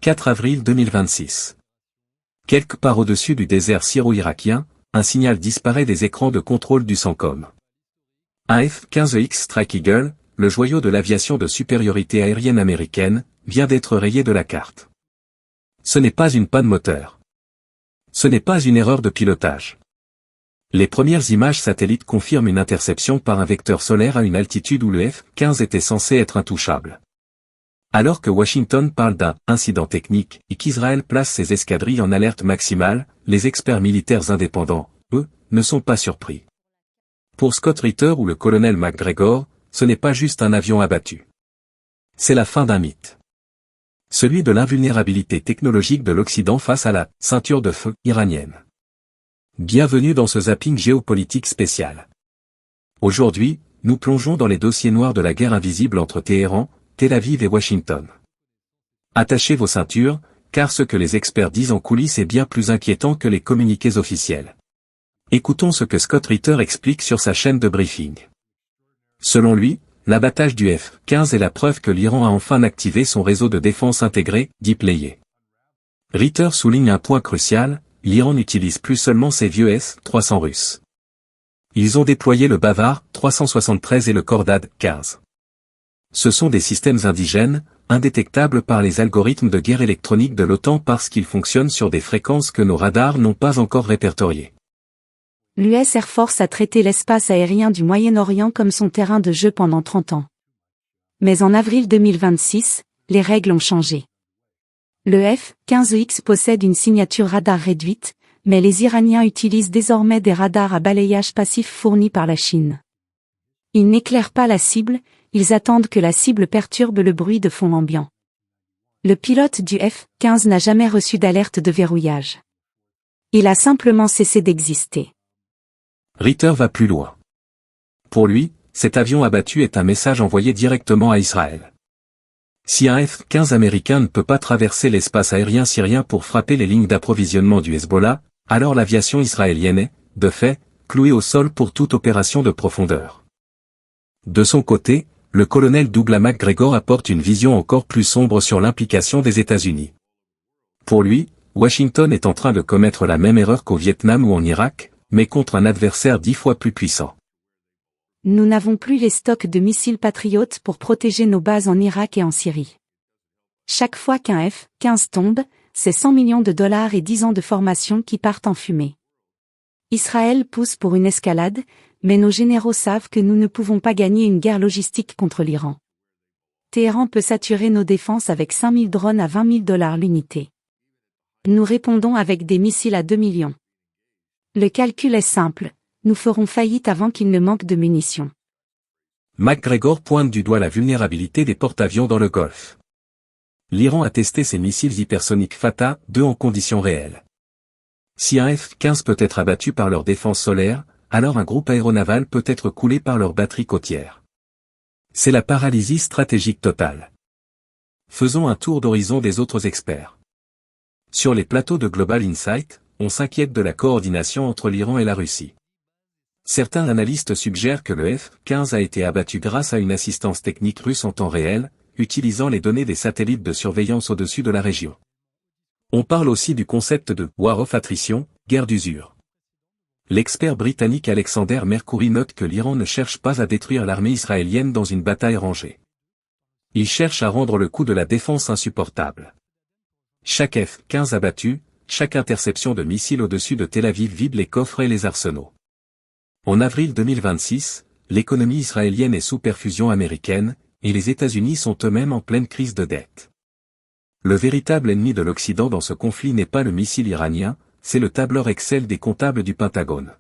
4 avril 2026. Quelque part au-dessus du désert syro-irakien, un signal disparaît des écrans de contrôle du CENTCOM. Un F-15X Strike Eagle, le joyau de l'aviation de supériorité aérienne américaine, vient d'être rayé de la carte. Ce n'est pas une panne moteur. Ce n'est pas une erreur de pilotage. Les premières images satellites confirment une interception par un vecteur solaire à une altitude où le F-15 était censé être intouchable. Alors que Washington parle d'un « incident technique » et qu'Israël place ses escadrilles en alerte maximale, les experts militaires indépendants, eux, ne sont pas surpris. Pour Scott Ritter ou le colonel McGregor, ce n'est pas juste un avion abattu. C'est la fin d'un mythe. Celui de l'invulnérabilité technologique de l'Occident face à la « ceinture de feu » iranienne. Bienvenue dans ce zapping géopolitique spécial. Aujourd'hui, nous plongeons dans les dossiers noirs de la guerre invisible entre Téhéran, Tel Aviv et Washington. Attachez vos ceintures, car ce que les experts disent en coulisses est bien plus inquiétant que les communiqués officiels. Écoutons ce que Scott Ritter explique sur sa chaîne de briefing. Selon lui, l'abattage du F-15 est la preuve que l'Iran a enfin activé son réseau de défense intégré, Deep Layer. Ritter souligne un point crucial, l'Iran n'utilise plus seulement ses vieux S-300 russes. Ils ont déployé le Bavar 373 et le Khordad 15. Ce sont des systèmes indigènes, indétectables par les algorithmes de guerre électronique de l'OTAN parce qu'ils fonctionnent sur des fréquences que nos radars n'ont pas encore répertoriées. L'US Air Force a traité l'espace aérien du Moyen-Orient comme son terrain de jeu pendant 30 ans. Mais en avril 2026, les règles ont changé. Le F-15X possède une signature radar réduite, mais les Iraniens utilisent désormais des radars à balayage passif fournis par la Chine. Ils n'éclairent pas la cible, ils attendent que la cible perturbe le bruit de fond ambiant. Le pilote du F-15 n'a jamais reçu d'alerte de verrouillage. Il a simplement cessé d'exister. Ritter va plus loin. Pour lui, cet avion abattu est un message envoyé directement à Israël. Si un F-15 américain ne peut pas traverser l'espace aérien syrien pour frapper les lignes d'approvisionnement du Hezbollah, alors l'aviation israélienne est, de fait, clouée au sol pour toute opération de profondeur. De son côté, le colonel Douglas McGregor apporte une vision encore plus sombre sur l'implication des États-Unis. Pour lui, Washington est en train de commettre la même erreur qu'au Vietnam ou en Irak, mais contre un adversaire 10 fois plus puissant. Nous n'avons plus les stocks de missiles Patriot pour protéger nos bases en Irak et en Syrie. Chaque fois qu'un F-15 tombe, c'est 100 millions de dollars et 10 ans de formation qui partent en fumée. Israël pousse pour une escalade, mais nos généraux savent que nous ne pouvons pas gagner une guerre logistique contre l'Iran. Téhéran peut saturer nos défenses avec 5000 drones à 20 000 dollars l'unité. Nous répondons avec des missiles à 2 millions. Le calcul est simple. Nous ferons faillite avant qu'il ne manque de munitions. McGregor pointe du doigt la vulnérabilité des porte-avions dans le Golfe. L'Iran a testé ses missiles hypersoniques Fatah 2 en conditions réelles. Si un F-15 peut être abattu par leur défense solaire, alors un groupe aéronaval peut être coulé par leur batterie côtière. C'est la paralysie stratégique totale. Faisons un tour d'horizon des autres experts. Sur les plateaux de Global Insight, on s'inquiète de la coordination entre l'Iran et la Russie. Certains analystes suggèrent que le F-15 a été abattu grâce à une assistance technique russe en temps réel, utilisant les données des satellites de surveillance au-dessus de la région. On parle aussi du concept de « war of attrition », guerre d'usure. L'expert britannique Alexander Mercury note que l'Iran ne cherche pas à détruire l'armée israélienne dans une bataille rangée. Il cherche à rendre le coût de la défense insupportable. Chaque F-15 abattu, chaque interception de missiles au-dessus de Tel Aviv vide les coffres et les arsenaux. En avril 2026, l'économie israélienne est sous perfusion américaine, et les États-Unis sont eux-mêmes en pleine crise de dette. Le véritable ennemi de l'Occident dans ce conflit n'est pas le missile iranien, c'est le tableur Excel des comptables du Pentagone.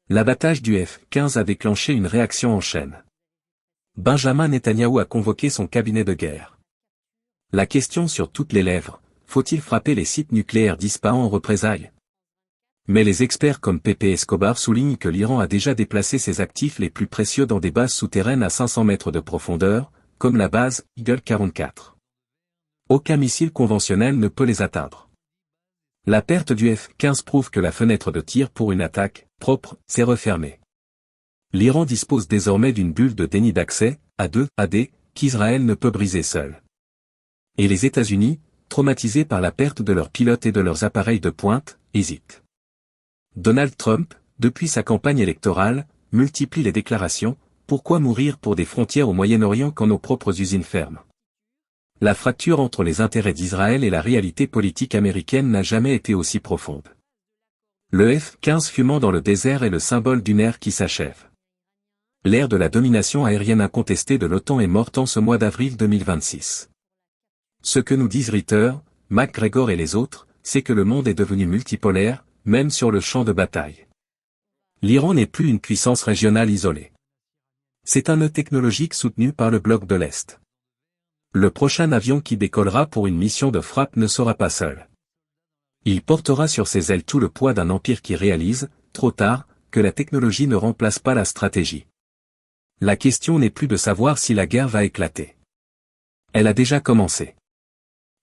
L'abattage du F-15 a déclenché une réaction en chaîne. Benjamin Netanyahou a convoqué son cabinet de guerre. La question sur toutes les lèvres, faut-il frapper les sites nucléaires d'Ispahan en représailles? Mais les experts comme Pepe Escobar soulignent que l'Iran a déjà déplacé ses actifs les plus précieux dans des bases souterraines à 500 mètres de profondeur, comme la base Eagle 44. Aucun missile conventionnel ne peut les atteindre. La perte du F-15 prouve que la fenêtre de tir pour une attaque propre s'est refermée. L'Iran dispose désormais d'une bulle de déni d'accès, A2, AD, qu'Israël ne peut briser seul. Et les États-Unis, traumatisés par la perte de leurs pilotes et de leurs appareils de pointe, hésitent. Donald Trump, depuis sa campagne électorale, multiplie les déclarations « Pourquoi mourir pour des frontières au Moyen-Orient quand nos propres usines ferment ?» La fracture entre les intérêts d'Israël et la réalité politique américaine n'a jamais été aussi profonde. Le F-15 fumant dans le désert est le symbole d'une ère qui s'achève. L'ère de la domination aérienne incontestée de l'OTAN est morte en ce mois d'avril 2026. Ce que nous disent Ritter, McGregor et les autres, c'est que le monde est devenu multipolaire, même sur le champ de bataille. L'Iran n'est plus une puissance régionale isolée. C'est un nœud technologique soutenu par le bloc de l'Est. Le prochain avion qui décollera pour une mission de frappe ne sera pas seul. Il portera sur ses ailes tout le poids d'un empire qui réalise, trop tard, que la technologie ne remplace pas la stratégie. La question n'est plus de savoir si la guerre va éclater. Elle a déjà commencé.